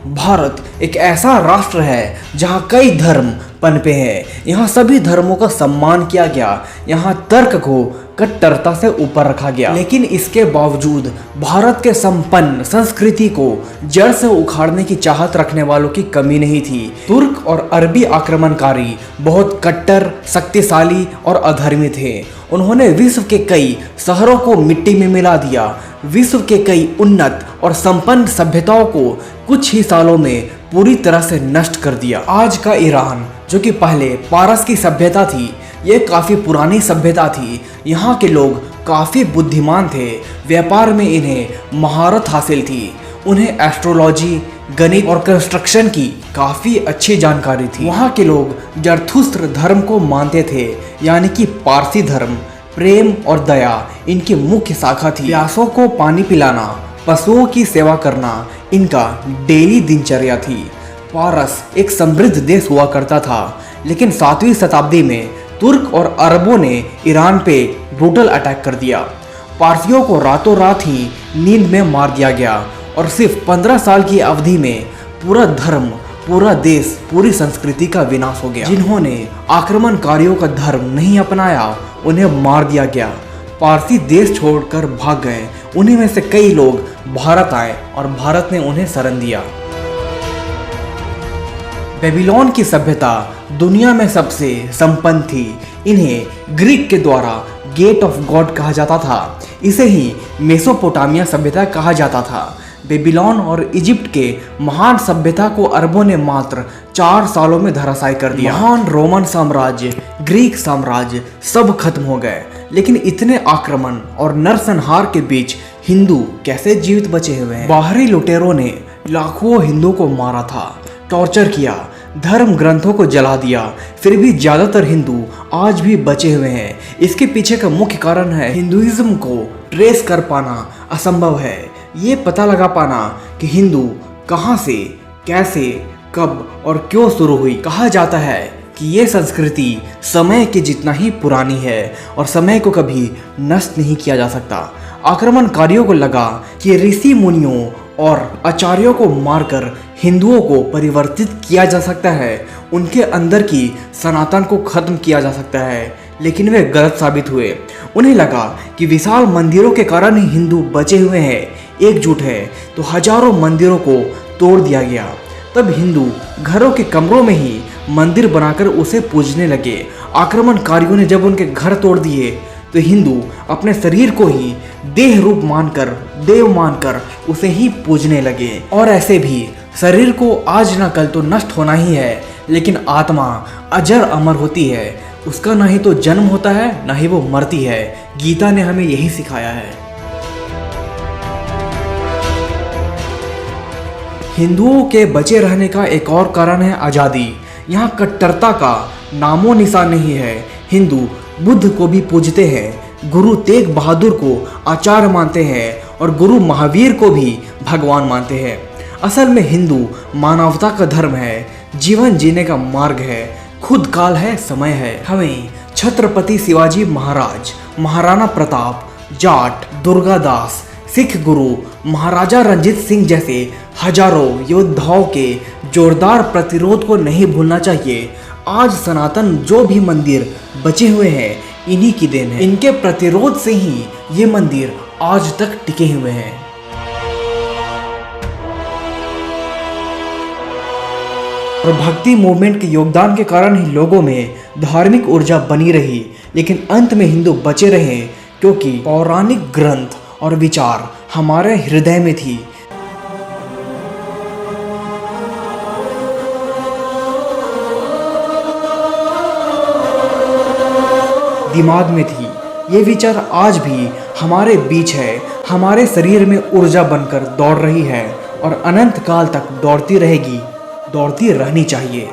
भारत एक ऐसा राष्ट्र है जहाँ कई धर्म पनपे हैं। यहाँ सभी धर्मों का सम्मान किया गया। यहाँ तर्क को कट्टरता से ऊपर रखा गया। लेकिन इसके बावजूद भारत के संपन्न संस्कृति को जड़ से उखाड़ने की चाहत रखने वालों की कमी नहीं थी। तुर्क और अरबी आक्रमणकारी बहुत कट्टर, शक्तिशाली और अधर्मी थे। उन्होंने विश्व के कई शहरों को मिट्टी में मिला दिया। विश्व के कई उन्नत और संपन्न सभ्यताओं को कुछ ही सालों में पूरी तरह से नष्ट कर दिया। आज का ईरान, जो कि पहले पारस की सभ्यता थी, यह काफी पुरानी सभ्यता थी। यहाँ के लोग काफी बुद्धिमान थे। व्यापार में इन्हें महारत हासिल थी। उन्हें एस्ट्रोलॉजी, गणित और कंस्ट्रक्शन की काफी अच्छी जानकारी थी। वहाँ के लोग जरथुस्त्र धर्म को मानते थे, यानी कि पारसी धर्म। प्रेम और दया इनकी मुख्य शाखा थी। प्यासों को पानी पिलाना, पशुओं की सेवा करना इनका डेली दिनचर्या थी। पारस एक समृद्ध देश हुआ करता था, लेकिन 7वीं शताब्दी में तुर्क और अरबों ने ईरान पे ब्रूटल अटैक कर दिया। पारसियों को रातों रात ही नींद में मार दिया गया और सिर्फ 15 साल की अवधि में पूरा धर्म, पूरा देश, पूरी संस्कृति का विनाश हो गया। जिन्होंने आक्रमणकारियों का धर्म नहीं अपनाया, उन्हें मार दिया गया। पारसी देश छोड़कर भाग गए। उन्हीं में से कई लोग भारत आए और भारत ने उन्हें शरण दिया। बेबीलोन की सभ्यता दुनिया में सबसे संपन्न थी। इन्हें ग्रीक के द्वारा गेट ऑफ गॉड कहा जाता था। इसे ही मेसोपोटामिया सभ्यता कहा जाता था। बेबीलोन और इजिप्ट के महान सभ्यता को अरबों ने मात्र 4 सालों में धराशायी कर दिया। महान रोमन साम्राज्य, ग्रीक साम्राज्य सब खत्म हो गए। लेकिन इतने आक्रमण और नरसंहार के बीच हिंदू कैसे जीवित बचे हुए हैं? बाहरी लुटेरों ने लाखों हिंदुओं को मारा था, टॉर्चर किया, धर्म ग्रंथों को जला दिया। फिर भी ज्यादातर हिंदू आज भी बचे हुए हैं। इसके पीछे का मुख्य कारण है हिंदुइज्म को ट्रेस कर पाना असंभव है। ये पता लगा पाना कि हिंदू कहाँ से, कैसे, कब और क्यों शुरू हुई। कहा जाता है कि ये संस्कृति समय के जितना ही पुरानी है और समय को कभी नष्ट नहीं किया जा सकता। आक्रमणकारियों को लगा कि ऋषि मुनियों और आचार्यों को मारकर हिंदुओं को परिवर्तित किया जा सकता है, उनके अंदर की सनातन को खत्म किया जा सकता है। लेकिन वे गलत साबित हुए। उन्हें लगा कि विशाल मंदिरों के कारण ही हिंदू बचे हुए हैं, एकजुट है, तो हजारों मंदिरों को तोड़ दिया गया। तब हिंदू घरों के कमरों में ही मंदिर बनाकर उसे पूजने लगे। आक्रमणकारियों ने जब उनके घर तोड़ दिए तो हिंदू अपने शरीर को ही देह रूप मानकर, देव मानकर उसे ही पूजने लगे। और ऐसे भी शरीर को आज ना कल तो नष्ट होना ही है, लेकिन आत्मा अजर अमर होती है। उसका ना ही तो जन्म होता है, ना ही वो मरती है। गीता ने हमें यही सिखाया है। हिंदुओं के बचे रहने का एक और कारण है आज़ादी। यहाँ कट्टरता का नामो निशान नहीं है। हिंदू बुद्ध को भी पूजते हैं, गुरु तेग बहादुर को आचार्य मानते हैं और गुरु महावीर को भी भगवान मानते हैं। असल में हिंदू मानवता का धर्म है, जीवन जीने का मार्ग है, खुद काल है, समय है। हमें छत्रपति शिवाजी महाराज, महाराणा प्रताप, जाट, दुर्गादास, सिख गुरु महाराजा रंजीत सिंह जैसे हजारों योद्धाओं के जोरदार प्रतिरोध को नहीं भूलना चाहिए। आज सनातन जो भी मंदिर बचे हुए हैं, इन्हीं की देन है। इनके प्रतिरोध से ही ये मंदिर आज तक टिके हुए हैं। और भक्ति मूवमेंट के योगदान के कारण ही लोगों में धार्मिक ऊर्जा बनी रही। लेकिन अंत में हिंदू बचे रहे क्योंकि पौराणिक ग्रंथ और विचार हमारे हृदय में थी। दिमाग में थी। ये विचार आज भी हमारे बीच है, हमारे शरीर में ऊर्जा बनकर दौड़ रही है और अनंत काल तक दौड़ती रहेगी, दौड़ती रहनी चाहिए।